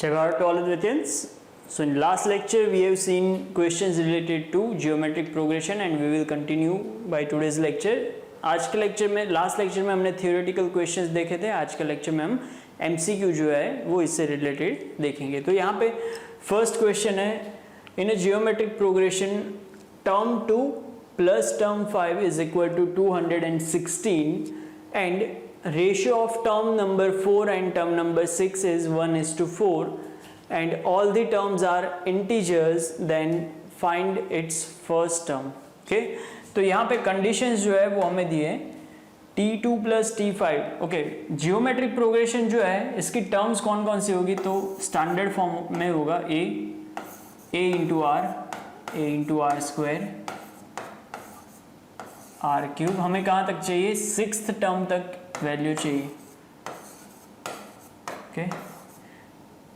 Chào to all Advaitiyans. So in last lecture we have seen questions related to geometric progression and we will continue by today's lecture. आज के lecture में last lecture में हमने theoretical questions देखे थे, आज के lecture में हम एमसीक्यू जो है वो इससे रिलेटेड देखेंगे. तो यहाँ पे फर्स्ट क्वेश्चन है, in a geometric progression term 2 plus term 5 is equal to 216 and ratio of term number 4 and term number 6 is 1:4 and all the terms are integers, then find its first term. Okay, तो यहाँ पे conditions जो है वो हमें दिए t2 plus t5. Okay, geometric progression जो है इसकी टर्म्स कौन कौन सी होगी, तो स्टैंडर्ड फॉर्म में होगा a into r square r cube. हमें कहाँ तक चाहिए, सिक्स्थ टर्म तक वैल्यू चाहिए. Okay,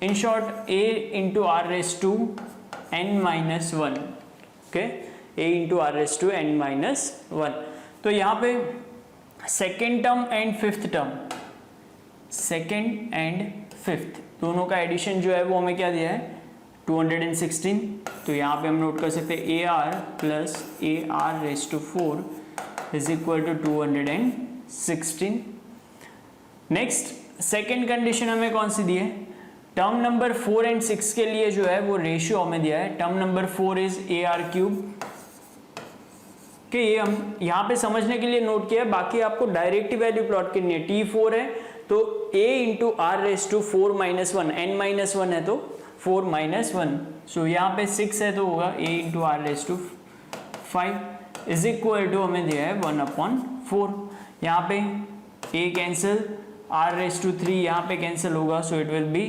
in short a into r raise to n minus one. Okay, a into r raise to n minus one. तो यहाँ पे second term and fifth term, second and fifth दोनों का addition जो है वो हमें क्या दिया है, 216. तो यहाँ पे हम नोट कर सकते हैं a r plus a r raise to 4 is equal to 216. Next second condition हमें कौन सी दी है, टर्म नंबर 4 एंड 6 के लिए जो है वो रेशियो हमें दिया है. Term number 4 is a are cube. ये हम यहाँ पे समझने के लिए नोट किया है, बाकी आपको डायरेक्ट वैल्यू प्लॉट करनी है. t4 है तो a into r raise to 4 minus one, n minus one है तो 4 माइनस वन. सो यहाँ पे 6 है तो होगा a into r raise to 5 is equal to हमें दिया है 1/4. यहाँ पे a cancel, r raise to 3 यहाँ पे कैंसिल होगा, so it will be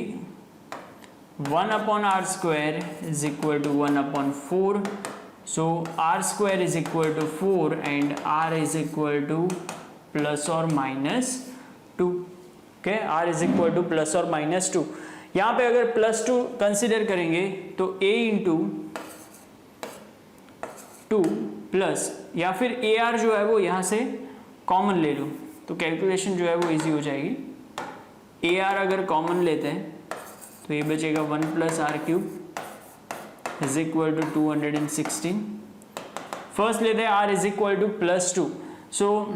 1/r square is equal to 1/4. So r square is equal to 4 and r is equal to plus और minus 2. Okay, r is equal to plus और minus 2. यहाँ पे अगर plus 2 consider करेंगे तो a into 2 plus, या फिर A R जो है वो यहाँ से कॉमन ले लो तो कैलकुलेशन जो है वो इजी हो जाएगी. ए आर अगर कॉमन लेते हैं तो ये बचेगा 1 plus r cube is equal to 216. First लेते हैं r is equal to plus 2. So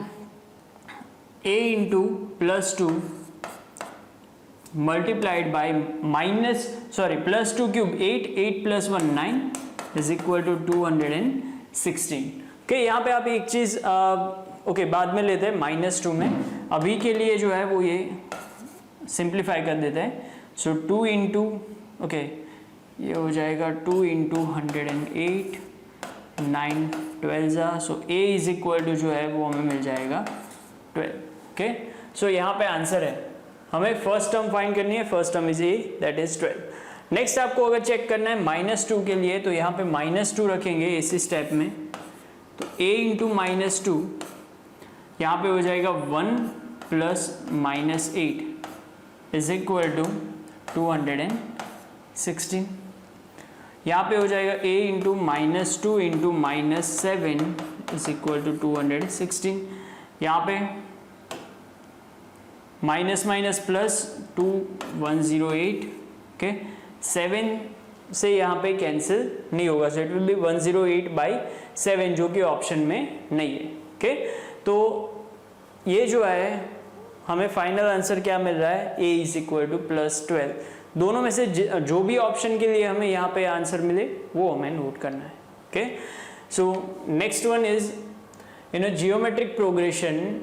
a into plus 2 multiplied by plus 2 cube 8 plus 1 9 is equal to 216. Okay, यहाँ पे आप एक चीज ओके बाद में लेते हैं -2 में. अभी के लिए जो है वो ये सिंप्लीफाई कर देते हैं. सो 2 इंटू, ओके ये हो जाएगा 2 into 108 9 12. So a is equal to जो है वो हमें मिल जाएगा 12. ओके, सो यहाँ पे आंसर है, हमें फर्स्ट टर्म फाइंड करनी है. First term is a, that is 12. Next आपको अगर चेक करना है -2 के लिए, तो यहाँ पे -2 रखेंगे इसी स्टेप में. तो a इंटू -2 यहाँ पे हो जाएगा 1 प्लस -8 इज इक्वल टू 216. यहाँ पे हो जाएगा a into -2 into -7 is equal to 216. यहाँ पे माइनस माइनस प्लस 2 108. ओके, 7 से यहाँ पे कैंसिल नहीं होगा, सो इट विल बी 108/7 जो कि ऑप्शन में नहीं है. ओके, तो ये जो है हमें फाइनल आंसर क्या मिल रहा है, a is equal to plus 12. दोनों में से जो भी ऑप्शन के लिए हमें यहाँ पे आंसर मिले वो हमें नोट करना है. Okay, so next one is in a geometric progression,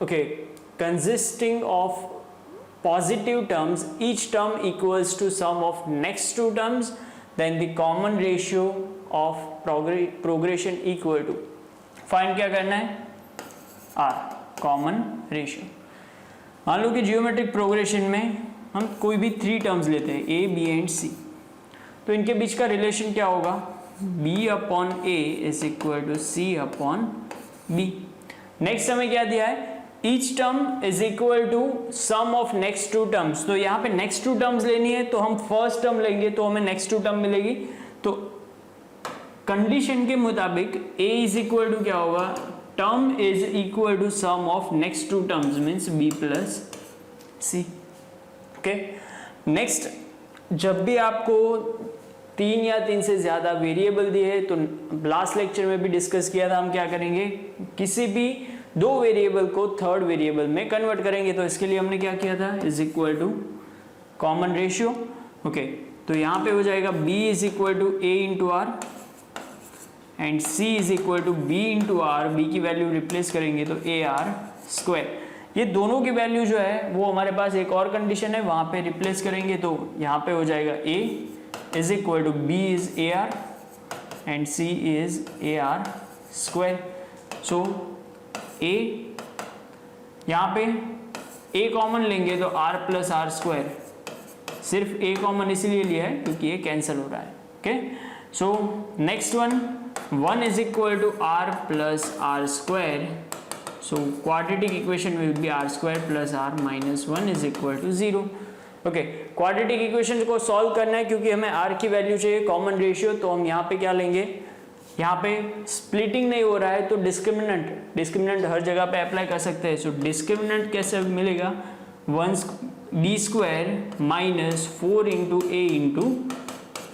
okay, consisting of positive terms, each term equals to sum of next two terms, then the common ratio of progression equal to, find क्या करना है, r, common ratio. मान लो कि geometric progression में हम कोई भी 3 terms लेते हैं a, b एंड c, तो इनके बीच का रिलेशन क्या होगा, b/a is equal to c/b. Next हमें क्या दिया है, each term is equal to sum of next two terms. तो यहाँ पे next two terms लेनी है तो हम first term लेंगे तो हमें next two term मिलेगी. तो कंडीशन के मुताबिक a is equal to क्या होगा, term is equal to sum of next two terms means b plus c. Okay. Next, जब भी आपको 3 या 3 से ज़्यादा वेरिएबल दिए, तो लास्ट लेक्चर में भी डिस्कस किया था, हम क्या करेंगे, किसी भी 2 वेरिएबल को थर्ड वेरिएबल में कन्वर्ट करेंगे। तो इसके लिए हमने क्या किया था, is equal to common ratio. Okay, तो यहाँ पे हो जाएगा b is equal to a into r and c is equal to b into r. B की वैल्यू रिप्लेस करेंगे तो ए आर स्क्वायर। ये दोनों की वैल्यू जो है वो हमारे पास एक और कंडीशन है, वहाँ पे रिप्लेस करेंगे तो यहाँ पे हो जाएगा a is equal to b is a r and c is a r square. So a, यहाँ पे a कॉमन लेंगे तो r प्लस आर स्क्वायर, सिर्फ a कॉमन इसलिए लिया है क्योंकि ये कैंसिल हो रहा है। Okay, so next one, 1 is equal to r plus r square. So quadratic equation will be r square plus r minus 1 is equal to 0। Okay, quadratic equation को सॉल्व करना है क्योंकि हमें r की वैल्यू चाहिए कॉमन रेशियो। तो हम यहाँ पे क्या लेंगे, यहाँ पे स्प्लिटिंग नहीं हो रहा है तो डिस्क्रिमिनेंट हर जगह पे अप्लाई कर सकते हैं। सो डिस्क्रिमिनेंट कैसे मिलेगा, 1 b square minus 4 into a into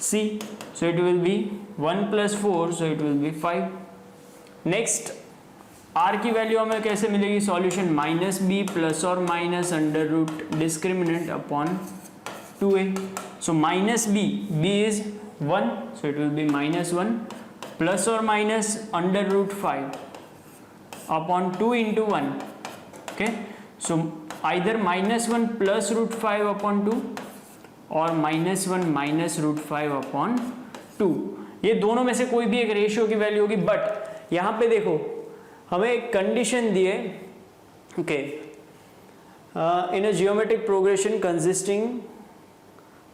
c। So it will be 1 plus 4, so it will be 5। Next, r की वैल्यू हमें कैसे मिलेगी, सॉल्यूशन माइनस b प्लस और minus under root discriminant upon 2a। So minus b is 1, so it will be minus 1 plus और minus under root 5 upon 2 into 1। Okay, so either minus 1 plus root 5 upon 2 और minus 1 minus root 5 upon 2। ये दोनों में से कोई भी एक ratio की वैल्यू होगी। बट यहाँ पे देखो हमें एक कंडीशन दी है, okay, in a geometric progression consisting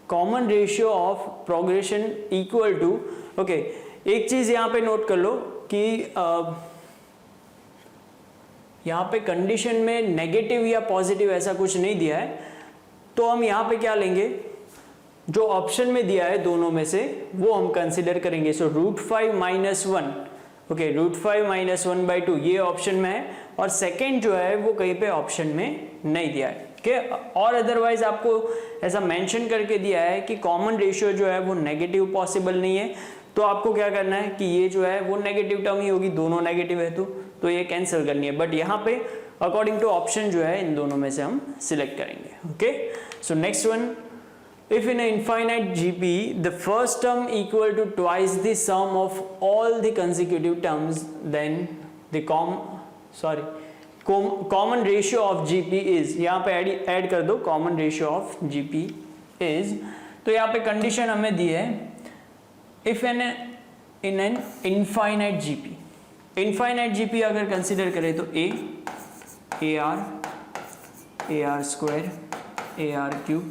common ratio of progression equal to. Okay, एक चीज यहाँ पे नोट कर लो कि यहाँ पे कंडीशन में नेगेटिव या पॉजिटिव ऐसा कुछ नहीं दिया है, तो हम यहाँ पे क्या लेंगे, जो ऑप्शन में दिया है दोनों में से वो हम कंसिडर करेंगे। So root 5 minus 1, okay, root 5 minus 1/2 ये ऑप्शन में है और सेकेंड जो है वो कहीं पे ऑप्शन में नहीं दिया है। ओके, और अदरवाइज आपको ऐसा मेंशन करके दिया है कि कॉमन रेशियो जो है वो नेगेटिव पॉसिबल नहीं है, तो आपको क्या करना है कि ये जो है वो नेगेटिव टर्म ही होगी, दोनों नेगेटिव है तो ये कैंसिल करनी है। बट यहाँ पे अकॉर्डिंग टू ऑप्शन जो है इन दोनों में से हम सिलेक्ट करेंगे। Okay, so next one, if in an infinite GP the first term equal to twice the sum of all the consecutive terms, then the common ratio of GP is, यहाँ पे add कर दो common ratio of GP is। तो यहाँ पे condition हमें दी है, if in an infinite GP अगर कंसिडर करें तो AR square AR cube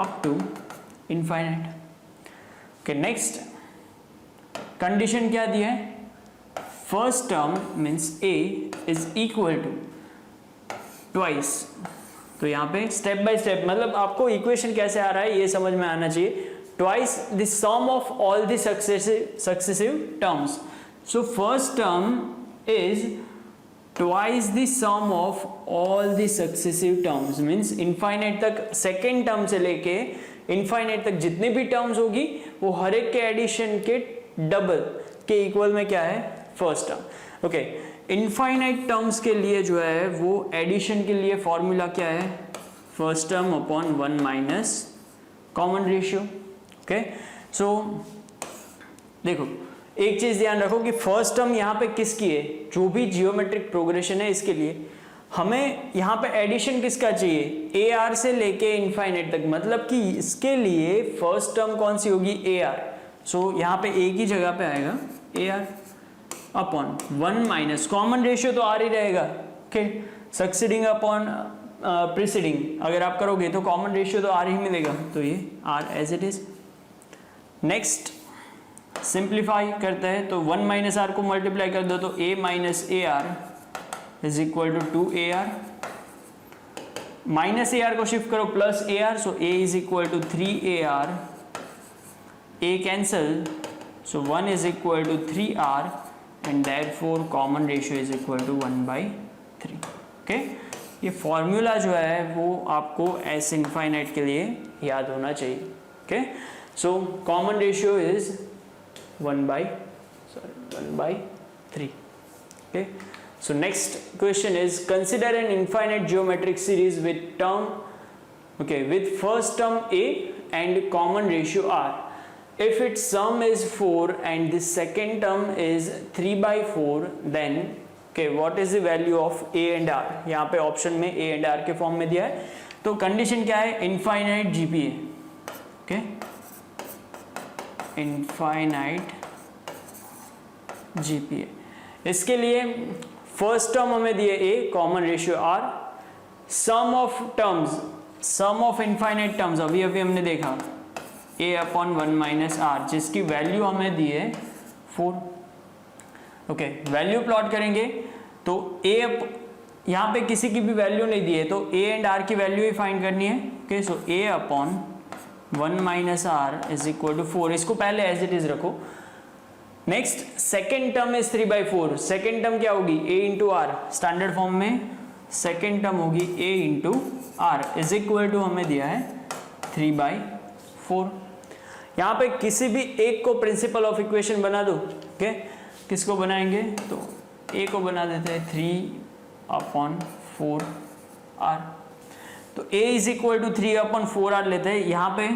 up to infinite। okay, next condition क्या दिया है, first term means a is equal to twice। तो यहाँ पे स्टेप बाय स्टेप, मतलब आपको इक्वेशन कैसे आ रहा है ये समझ में आना चाहिए। twice the sum of all the successive terms। so first term is twice the sum of all the successive terms, means infinite तक, सेकेंड टर्म से लेके infinite तक जितने भी टर्म्स होगी वो हर एक के एडिशन के डबल के इक्वल में क्या है, first term. Okay, infinite terms के लिए जो है वो एडिशन के लिए फॉर्मूला क्या है, first term upon 1 minus common ratio. Okay, so देखो एक चीज ध्यान रखो कि फर्स्ट टर्म यहाँ पे किसकी है, जो भी जियोमेट्रिक प्रोग्रेशन है इसके लिए हमें यहाँ पे एडिशन किसका चाहिए, ए आर से लेके इनफाइनाइट तक, मतलब कि इसके लिए फर्स्ट टर्म कौन सी होगी, ए आर। सो यहाँ पे ए की जगह पे आएगा a r upon 1 minus common ratio तो आर ही रहेगा। ओके, सक्सीडिंग अपॉन प्रीसीडिंग अगर आप करोगे तो कॉमन रेशियो तो आर ही मिलेगा, तो ये r as it is. Next simplify करते हैं तो 1 माइनस आर को मल्टीप्लाई कर दो तो a minus a r is equal to 2ar, minus a r को शिफ्ट करो plus a r, so a is equal to 3ar, a cancel, so 1 is equal to 3r and therefore common ratio is equal to 1/3। Okay, ये formula जो है वो आपको S infinite के लिए याद होना चाहिए. Okay, so common ratio is 1/3. Okay, so next question is consider an infinite geometric series with term, okay, with first term a and common ratio r. If its sum is 4 and the second term is 3/4, then okay, what is the value of a and r? यहाँ पे option में a and r के form में दिया है. तो condition क्या है? Infinite GPA. Okay, infinite GPA. इसके लिए फर्स्ट टर्म हमें दिए a, common ratio r, sum of terms, sum of infinite terms अभी हमने देखा a/1 - r, जिसकी वैल्यू हमें दी है 4. ओके, वैल्यू प्लॉट करेंगे तो a, यहाँ पे किसी की भी वैल्यू नहीं दी है तो a एंड r की वैल्यू ही फाइंड करनी है. Okay, so a/1 - r is equal to 4. इसको पहले एज इट इज रखो. Next second term is 3/4. Second term क्या होगी? a into r. Standard form में सेकेंड टर्म होगी a into r is equal to हमें दिया है 3/4. यहाँ पे किसी भी एक को प्रिंसिपल ऑफ इक्वेशन बना दो. ओके, किसको बनाएंगे? तो a को बना देते हैं 3/4r. तो a is equal to 3/4r लेते हैं. यहाँ पे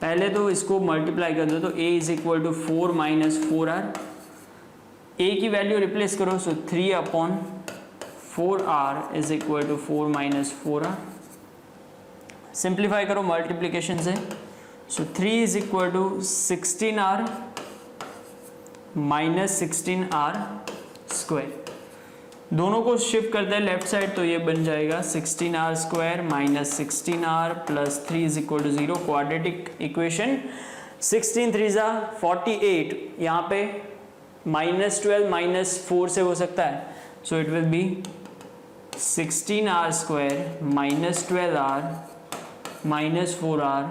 पहले तो इसको मल्टीप्लाई कर दो तो a is equal to 4 - 4r. a की वैल्यू रिप्लेस करो, so 3/4r is equal to 4 - 4r. Simplify करो मल्टीप्लीकेशन से, so 3 is equal to 16r - 16r square. दोनों को शिफ्ट करते हैं लेफ्ट साइड तो ये बन जाएगा 16r square - 16r plus 3 is equal to 0. Quadratic equation. 16 3 = 48. यहाँ पे -12 - 4 से हो सकता है, so it will be 16r square - 12r - 4r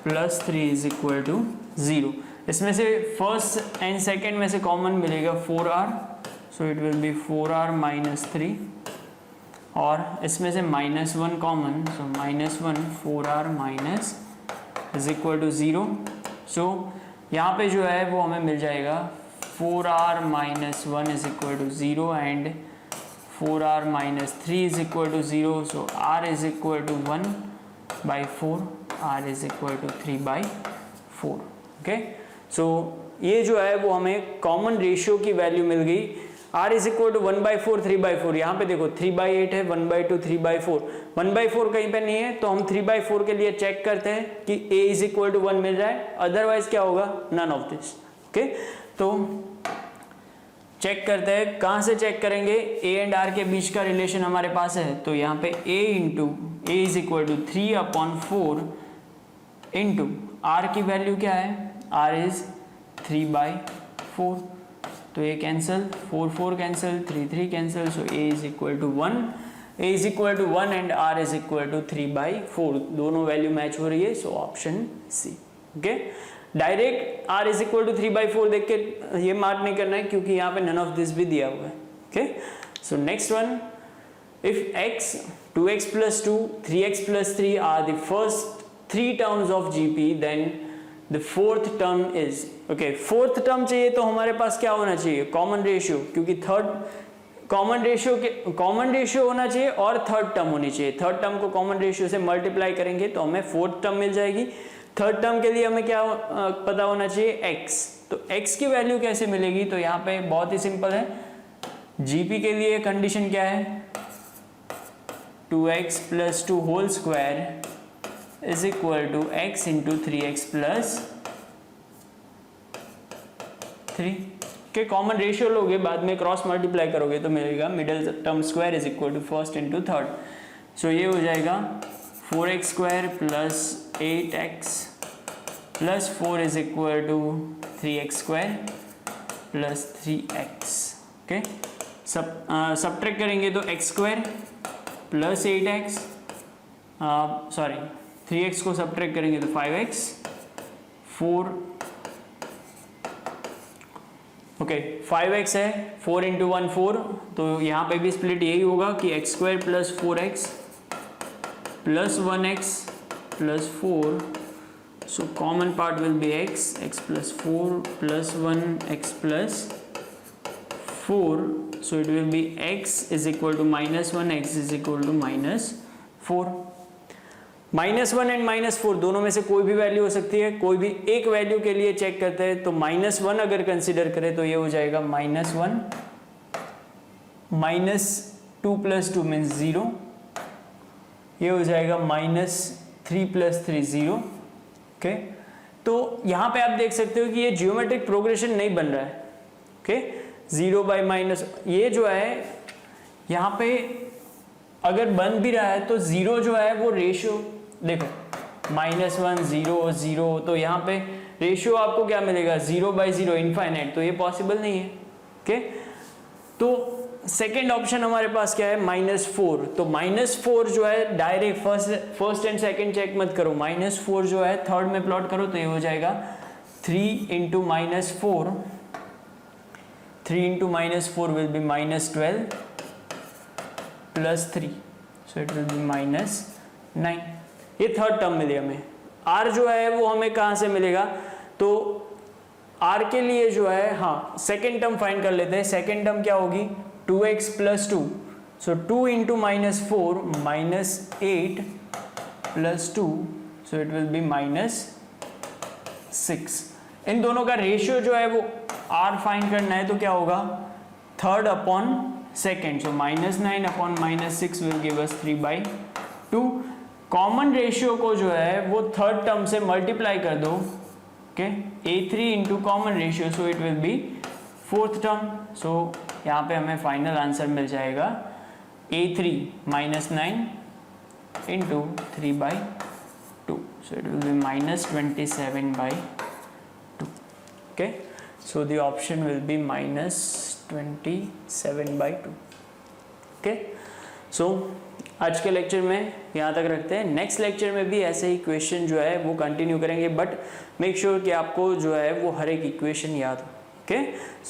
plus 3 is equal to 0. इसमें से फर्स्ट एंड सेकेंड में से कॉमन मिलेगा 4r, so it will B 4r - 3. और इसमें से -1 common, so -1 4r minus is equal to 0. सो यहाँ पे जो है वो हमें मिल जाएगा 4r - 1 is equal to 0 and 4r - 3 is equal to 0. So r is equal to 1/4, r is equal to 3/4. Okay, so ये जो है वो हमें कॉमन रेशियो की वैल्यू मिल गई. r is equal to 1/4 3/4. यहाँ पे देखो 3/8 है, 1/2 3/4. 1/4 कहीं पे नहीं है तो हम 3/4 के लिए चेक करते हैं कि a इज इक्वल टू 1 मिल जाए, अदरवाइज क्या होगा? None of this. ओके, तो चेक करते हैं. कहाँ से चेक करेंगे? a एंड r के बीच का रिलेशन हमारे पास है तो यहाँ पे a is equal to 3/4 into r की वैल्यू क्या है? r is 3/4. तो ये cancel, 4 cancel, 3 cancel, so a is equal to 1. a is equal to 1 and r is equal to 3/4. दोनों वैल्यू मैच हो रही है, so option C. Okay, direct r is equal to 3/4 देख के ये मार्क नहीं करना है क्योंकि यहाँ पे नन ऑफ दिस भी दिया हुआ है. Okay, so next one, if x 2x + 2 3x + 3 are the first 3 terms of GP, then the fourth term is. Okay, fourth term चाहिए तो हमारे पास क्या होना चाहिए? कॉमन रेशियो, क्योंकि थर्ड कॉमन रेशियो होना चाहिए और थर्ड टर्म होनी चाहिए. थर्ड टर्म को कॉमन रेशियो से मल्टीप्लाई करेंगे तो हमें फोर्थ टर्म मिल जाएगी. थर्ड टर्म के लिए हमें क्या पता होना चाहिए? x. तो x की वैल्यू कैसे मिलेगी? तो यहाँ पे बहुत ही सिंपल है. GP के लिए कंडीशन क्या है? 2x + 2 whole square is equal to x into 3x + 3 के कॉमन रेशियो लोगे, बाद में क्रॉस मल्टीप्लाई करोगे तो मिलेगा middle term square is equal to first into third. So ये हो जाएगा 4x² + 8x + 4 is equal to 3x² + 3x. Okay, subtract करेंगे तो x² + 8x, सॉरी 3x को सब्ट्रैक्ट करेंगे तो 5x, 4 ओके 5x है, 4 इंटू 1 4, तो यहाँ पे भी स्प्लिट यही होगा कि x square plus 4x plus 1x plus 4, so common part will be x plus 4 plus 1x plus 4, so it will be x is equal to minus 1, x is equal to minus 4. -1 and -4 दोनों में से कोई भी value हो सकती है, कोई भी एक वैल्यू के लिए चेक करते हैं तो -1 अगर कंसिडर करें तो ये हो जाएगा -1, -2 प्लस 2 मीन्स 0, ये हो जाएगा -3 प्लस 3 0. ओके, तो यहाँ पे आप देख सकते हो कि ये जियोमेट्रिक प्रोग्रेशन नहीं बन रहा है. ओके, 0 बाई माइनस, ये जो है यहाँ पे अगर बन भी रहा है तो 0 जो है वो रेशियो देखो -1 0 0, तो यहाँ पे रेशियो आपको क्या मिलेगा 0 बाई 0 इनफाइनाइट, तो ये पॉसिबल नहीं है. ओके, तो सेकेंड ऑप्शन हमारे पास क्या है -4, तो -4 जो है direct first and second check मत करो, -4 जो है थर्ड में प्लॉट करो तो ये हो जाएगा 3 into -4, 3 into -4 will be -12 plus 3, so it will be -9. ये थर्ड टर्म मिली हमें. r जो है वो हमें कहाँ से मिलेगा, तो r के लिए जो है, हाँ सेकेंड टर्म फाइंड कर लेते हैं. सेकेंड टर्म क्या होगी 2x plus 2, so 2 into -4 -8 plus 2, so it will B -6. इन दोनों का रेशियो जो है वो r फाइंड करना है तो क्या होगा third upon second, so -9 upon -6 will give us 3/2. Common ratio को जो है वो थर्ड टर्म से मल्टीप्लाई कर दो. Okay, a3 into common ratio, so it will be fourth term. So यहाँ पे हमें फाइनल आंसर मिल जाएगा a3 -9 into 3/2, so it will be -27/2. Okay, so the option will be -27/2. Okay, so आज के लेक्चर में यहाँ तक रखते हैं. नेक्स्ट लेक्चर में भी ऐसे ही क्वेश्चन जो है वो कंटिन्यू करेंगे, बट मेक श्योर कि आपको जो है वो हर एक इक्वेशन याद हो. Okay,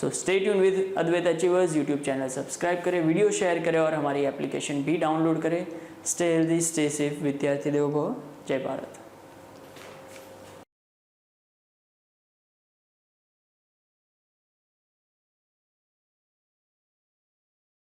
so stay tune with Advait achievers YouTube channel subscribe करें, वीडियो शेयर करें और हमारी एप्लीकेशन भी डाउनलोड करें. Stay healthy, stay safe. विद्यार्थी देवो भव. जय भारत.